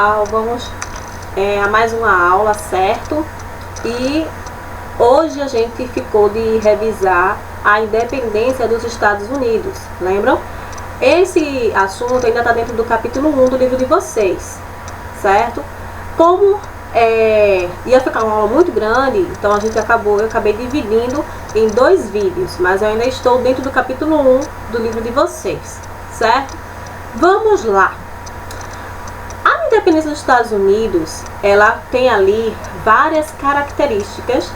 pessoal, vamos a mais uma aula, certo? E hoje a gente ficou de revisar a independência dos Estados Unidos, lembram? Esse assunto ainda está dentro do capítulo 1 do livro de vocês, certo? Como ia ficar uma aula muito grande, então eu acabei dividindo em 2 vídeos, mas eu ainda estou dentro do capítulo 1 do livro de vocês, certo? Vamos lá. A independência dos Estados Unidos, ela tem ali várias características,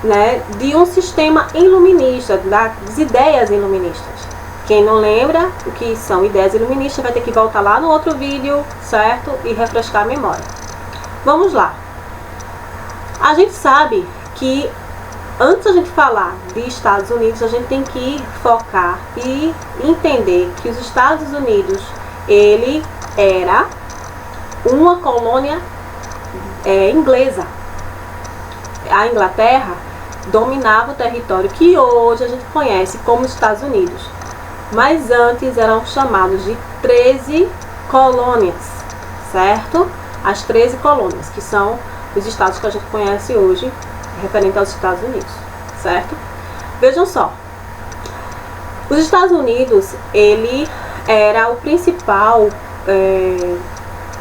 né, de um sistema iluminista, das ideias iluministas. Quem não lembra o que são ideias iluministas vai ter que voltar lá no outro vídeo, certo? E refrescar a memória. Vamos lá. A gente sabe que antes da gente falar de Estados Unidos, a gente tem que focar e entender que os Estados Unidos, ele era uma colônia inglesa. A Inglaterra dominava o território que hoje a gente conhece como Estados Unidos, mas antes eram chamados de 13 colônias, certo? As 13 colônias, que são os estados que a gente conhece hoje, referente aos Estados Unidos, certo? Vejam só, os Estados Unidos, ele era o principal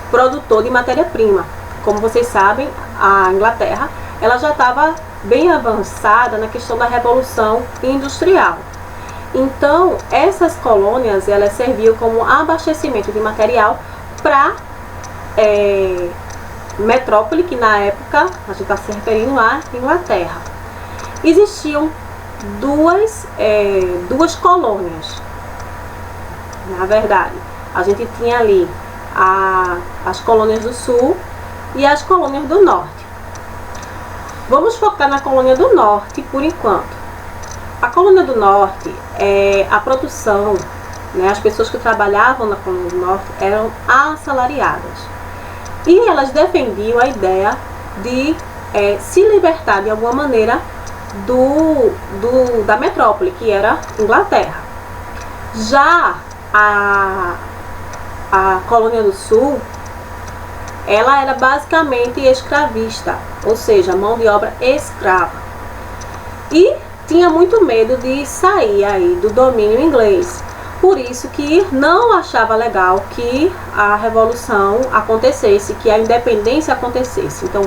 produtor de matéria-prima. Como vocês sabem, a Inglaterra, ela já estava bem avançada na questão da Revolução Industrial. Então, essas colônias, elas serviam como abastecimento de material para metrópole, que na época, a gente está se referindo à Inglaterra. Existiam duas colônias, na verdade. A gente tinha ali as colônias do Sul e as colônias do Norte. Vamos focar na colônia do Norte por enquanto. A colônia do Norte, a produção, né, as pessoas que trabalhavam na colônia do Norte eram assalariadas. E elas defendiam a ideia de se libertar de alguma maneira da metrópole, que era Inglaterra. Já a colônia do Sul, ela era basicamente escravista, ou seja, mão de obra escrava. E tinha muito medo de sair aí do domínio inglês. Por isso que não achava legal que a revolução acontecesse, que a independência acontecesse. Então,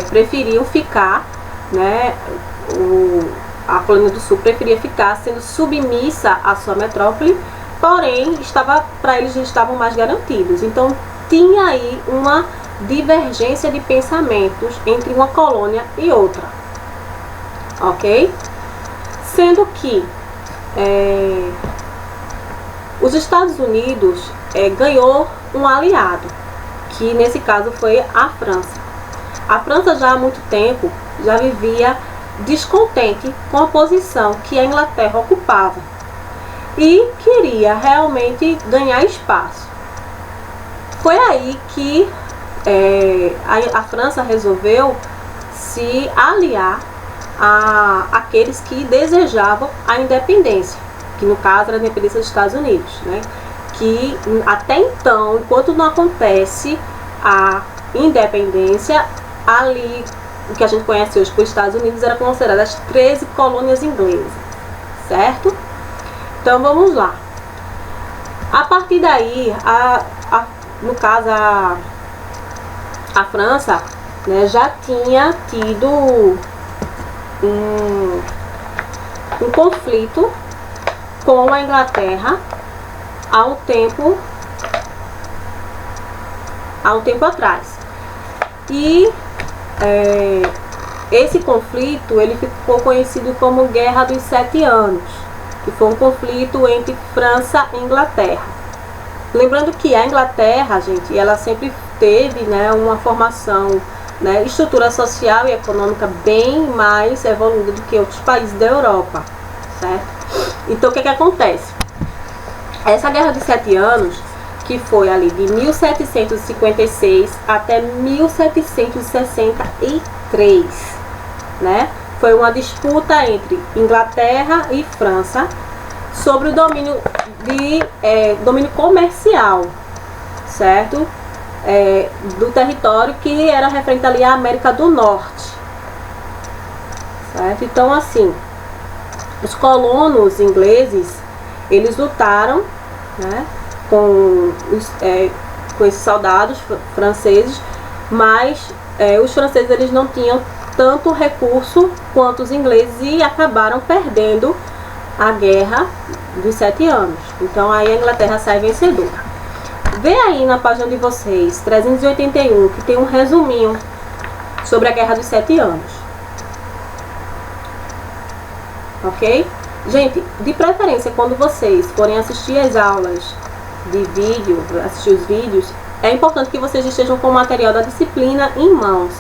preferiam ficar, né, a colônia do Sul preferia ficar sendo submissa à sua metrópole, porém, para eles estavam mais garantidos. Então, tinha aí uma divergência de pensamentos entre uma colônia e outra, ok? Sendo que os Estados Unidos ganhou um aliado, que nesse caso foi a França. A França já há muito tempo já vivia descontente com a posição que a Inglaterra ocupava e queria realmente ganhar espaço. Foi aí que a França resolveu se aliar àqueles que desejavam a independência, que no caso era a independência dos Estados Unidos, né? Que até então, enquanto não acontece a independência, ali, o que a gente conhece hoje por Estados Unidos, era considerada as 13 colônias inglesas, certo? Então vamos lá. A partir daí, no caso a França, né, já tinha tido um conflito com a Inglaterra há um tempo atrás. E esse conflito, ele ficou conhecido como Guerra dos 7 Anos, que foi um conflito entre França e Inglaterra. Lembrando que a Inglaterra, gente, ela sempre teve, né, uma formação, né, estrutura social e econômica bem mais evoluída do que outros países da Europa, certo? Então, o que acontece? Essa Guerra dos 7 Anos, que foi ali de 1756 até 1763, né? Foi uma disputa entre Inglaterra e França sobre o domínio comercial, certo? do território que era referente ali à América do Norte, certo? Então, assim, os colonos ingleses, eles lutaram, né, com esses soldados franceses, mas os franceses eles não tinham tanto recurso quanto os ingleses e acabaram perdendo a guerra dos 7 anos. Então aí a Inglaterra sai vencedora. Vê aí na página de vocês, 381, que tem um resuminho sobre a Guerra dos 7 anos. Ok? Gente, de preferência, quando vocês forem assistir as aulas de vídeo, assistir os vídeos, é importante que vocês estejam com o material da disciplina em mãos,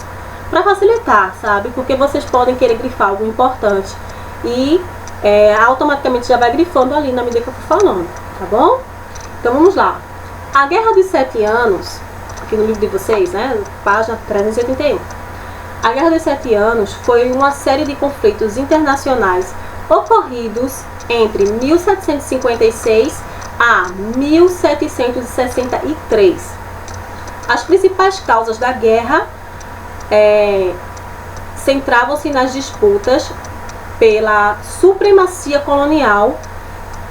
para facilitar, sabe? Porque vocês podem querer grifar algo importante e automaticamente já vai grifando ali na medida que eu for falando, tá bom? Então vamos lá. A Guerra dos 7 anos, aqui no livro de vocês, né? Página 381. A Guerra dos 7 anos foi uma série de conflitos internacionais ocorridos entre 1756 a 1763. As principais causas da guerra centravam-se nas disputas pela supremacia colonial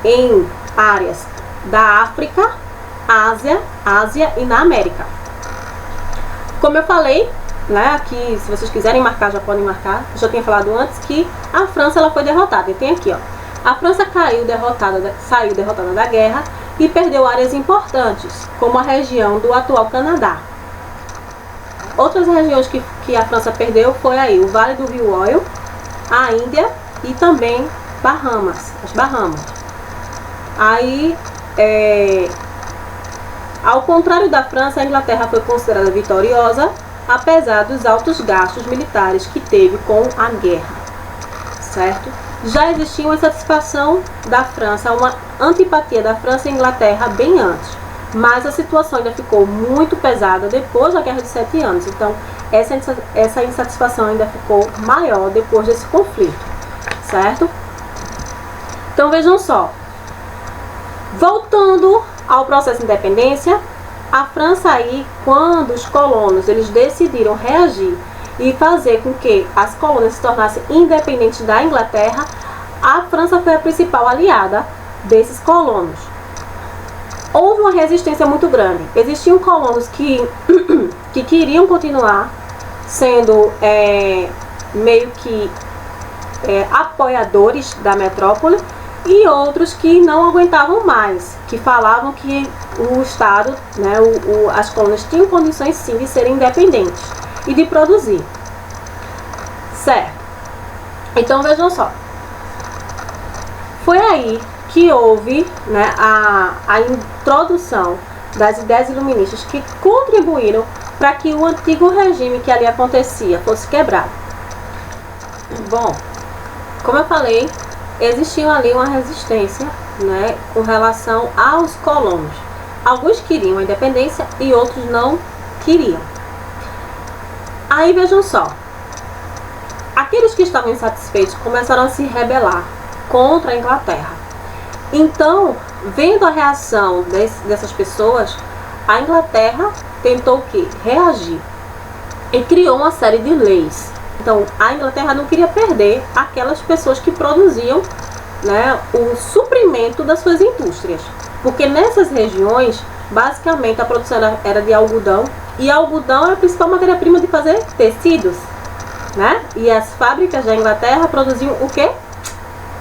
em áreas da África, Ásia e na América. Como eu falei, né, aqui, se vocês quiserem marcar, já podem marcar. Eu já tinha falado antes que a França ela foi derrotada. E tem aqui, ó. A França saiu derrotada da guerra e perdeu áreas importantes, como a região do atual Canadá. Outras regiões que a França perdeu foi aí o Vale do Rio Oil, a Índia e também as Bahamas. Aí, ao contrário da França, a Inglaterra foi considerada vitoriosa, apesar dos altos gastos militares que teve com a guerra, certo? Já existia uma insatisfação da França, uma antipatia da França e Inglaterra bem antes, mas a situação ainda ficou muito pesada depois da Guerra de 7 anos. Então, essa insatisfação ainda ficou maior depois desse conflito, certo? Então, vejam só. Voltando ao processo de independência, a França aí, quando os colonos eles decidiram reagir e fazer com que as colônias se tornassem independentes da Inglaterra, a França foi a principal aliada desses colonos. Houve uma resistência muito grande. Existiam colonos que queriam continuar sendo meio que apoiadores da metrópole, e outros que não aguentavam mais, que falavam que o Estado, né, as colônias tinham condições sim de serem independentes e de produzir. Certo? Então vejam só. Foi aí que houve, né, a introdução das ideias iluministas que contribuíram para que o antigo regime que ali acontecia fosse quebrado. Bom, como eu falei, existia ali uma resistência, né, com relação aos colonos. Alguns queriam a independência e outros não queriam. Aí vejam só, aqueles que estavam insatisfeitos começaram a se rebelar contra a Inglaterra. Então, vendo a reação dessas pessoas, a Inglaterra tentou o quê? Reagir e criou uma série de leis. Então, a Inglaterra não queria perder aquelas pessoas que produziam, né, o suprimento das suas indústrias. Porque nessas regiões, basicamente, a produção era de algodão. E algodão era a principal matéria-prima de fazer tecidos, né? E as fábricas da Inglaterra produziam o quê?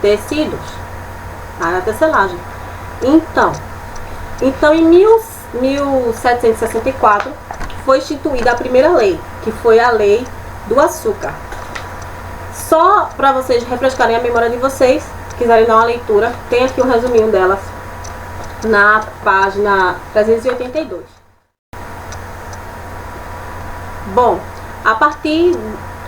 Tecidos. A tecelagem. Então em 1764, foi instituída a primeira lei, que foi a lei do açúcar. Só para vocês refrescarem a memória de vocês, quiserem dar uma leitura, tem aqui um resuminho delas na página 382. Bom,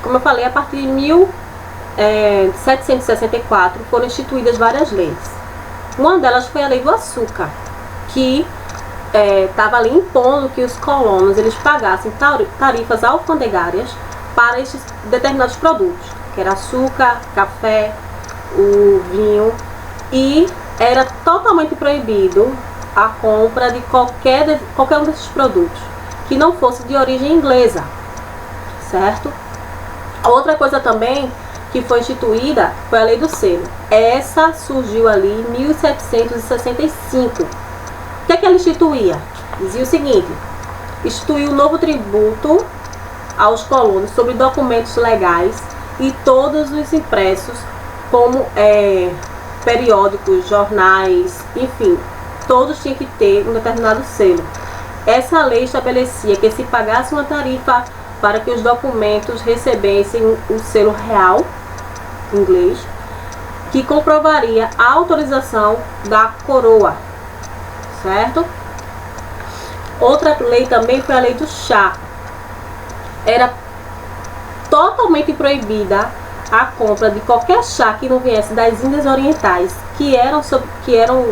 como eu falei, a partir de 1764 foram instituídas várias leis. Uma delas foi a lei do açúcar, que estava ali impondo que os colonos eles pagassem tarifas alfandegárias para esses determinados produtos, que era açúcar, café, o vinho, e era totalmente proibido a compra de qualquer um desses produtos. que não fosse de origem inglesa, certo? Outra coisa também que foi instituída foi a Lei do Selo. Essa surgiu ali em 1765. O que é que ela instituía? Dizia o seguinte: instituiu um novo tributo aos colonos sobre documentos legais e todos os impressos, como periódicos, jornais, enfim, todos tinham que ter um determinado selo. Essa lei estabelecia que se pagasse uma tarifa para que os documentos recebessem o selo real, inglês, que comprovaria a autorização da coroa, certo? Outra lei também foi a Lei do Chá. Era totalmente proibida a compra de qualquer chá que não viesse das Índias Orientais, que eram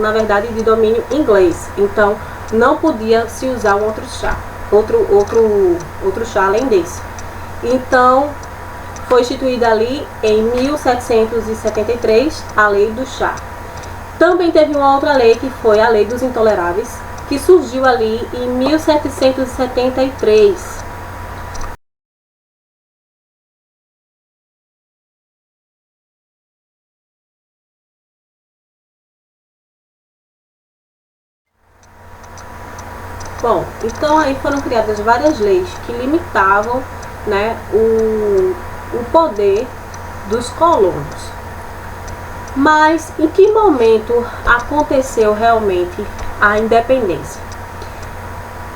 na verdade de domínio inglês. Então não podia se usar um outro chá, outro chá além desse. Então foi instituída ali em 1773 a Lei do Chá. Também teve uma outra lei, que foi a Lei dos Intoleráveis, que surgiu ali em 1773. Bom, então aí foram criadas várias leis que limitavam, né, o poder dos colonos. Mas em que momento aconteceu realmente a independência?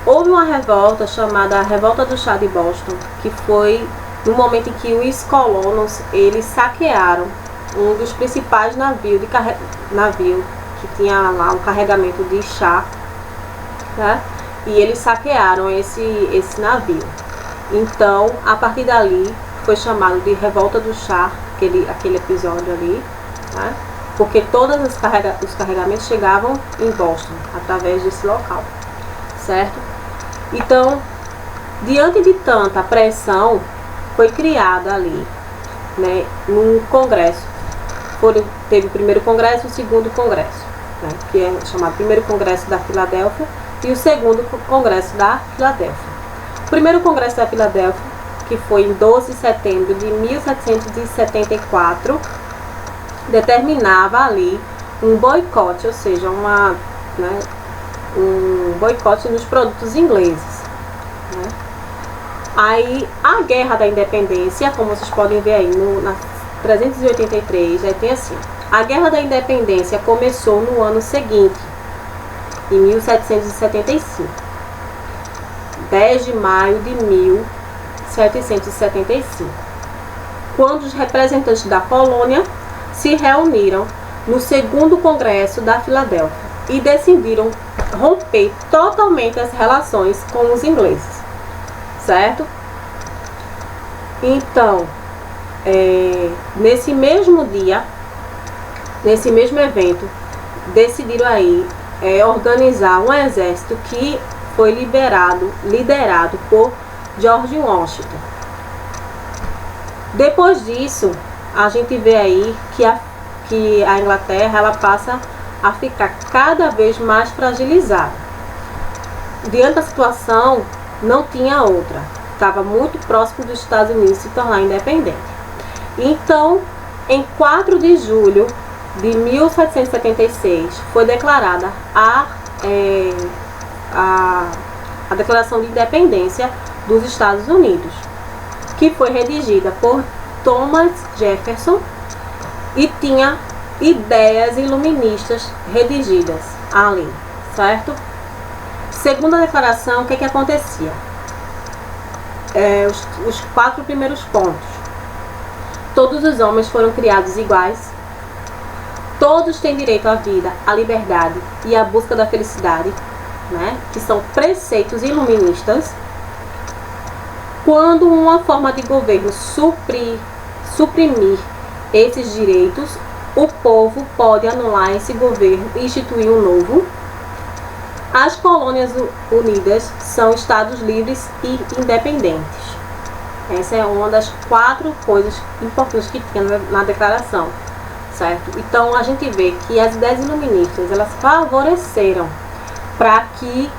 Houve uma revolta chamada Revolta do Chá de Boston, que foi no momento em que os colonos eles saquearam um dos principais navios que tinha lá um carregamento de chá, né? E eles saquearam esse navio. Então, a partir dali, foi chamado de Revolta do Chá, aquele episódio ali, né? Porque todos os carregamentos chegavam em Boston, através desse local, certo? Então, diante de tanta pressão, foi criada ali, né, um congresso. Teve o primeiro congresso e o segundo congresso, né, que é chamado primeiro congresso da Filadélfia e o segundo congresso da Filadélfia. O primeiro congresso da Filadélfia, que foi em 12 de setembro de 1774, determinava ali um boicote, ou seja, um boicote nos produtos ingleses, né? Aí a Guerra da Independência, como vocês podem ver aí na 383, aí tem assim: a Guerra da Independência começou no ano seguinte, em 1775, 10 de maio de 1775, quando os representantes da colônia se reuniram no segundo congresso da Filadélfia e decidiram romper totalmente as relações com os ingleses, certo? Então, nesse mesmo dia, nesse mesmo evento, decidiram aí organizar um exército que foi liderado por George Washington. Depois disso, a gente vê aí que a Inglaterra ela passa a ficar cada vez mais fragilizada. Diante da situação, não tinha outra. Estava muito próximo dos Estados Unidos se tornar independente. Então, em 4 de julho de 1776, foi declarada a Declaração de Independência dos Estados Unidos, que foi redigida por Thomas Jefferson e tinha ideias iluministas redigidas ali, certo? Segundo a declaração, o que acontecia? Os 4 primeiros pontos: todos os homens foram criados iguais, todos têm direito à vida, à liberdade e à busca da felicidade, né? Que são preceitos iluministas. Quando uma forma de governo suprimir esses direitos, o povo pode anular esse governo e instituir um novo. As colônias unidas são estados livres e independentes. Essa é uma das 4 coisas importantes que tinha na declaração, certo? Então a gente vê que as ideias iluministas elas favoreceram para que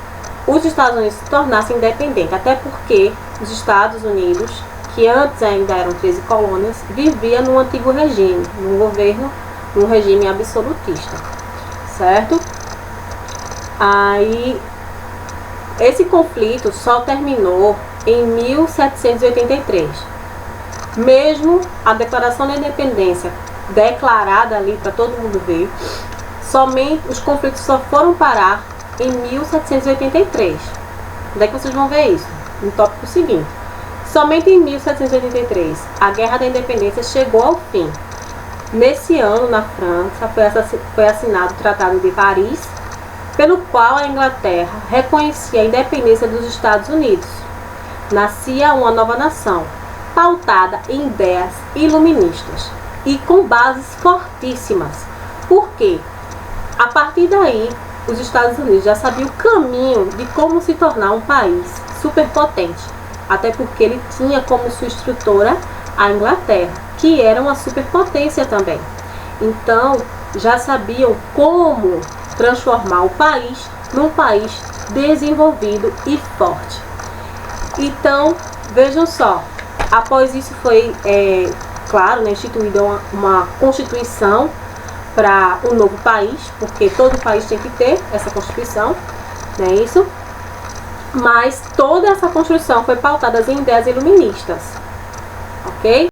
os Estados Unidos se tornassem independentes, até porque os Estados Unidos, que antes ainda eram 13 colônias, vivia num antigo regime, num regime absolutista, certo? Aí, esse conflito só terminou em 1783. Mesmo a Declaração da Independência declarada ali para todo mundo ver, somente os conflitos só foram parar em 1783. Onde é que vocês vão ver isso? No tópico seguinte. Somente em 1783, a Guerra da Independência chegou ao fim. Nesse ano, na França, foi assinado o Tratado de Paris, pelo qual a Inglaterra reconhecia a independência dos Estados Unidos. Nascia uma nova nação, pautada em ideias iluministas e com bases fortíssimas. Por quê? A partir daí, os Estados Unidos já sabiam o caminho de como se tornar um país superpotente, até porque ele tinha como sua instrutora a Inglaterra, que era uma superpotência também. Então, já sabiam como transformar o país num país desenvolvido e forte. Então, vejam só, após isso foi, claro, né, instituída uma constituição para um novo país, porque todo país tem que ter essa constituição, não é isso? Mas toda essa construção foi pautada em ideias iluministas, ok?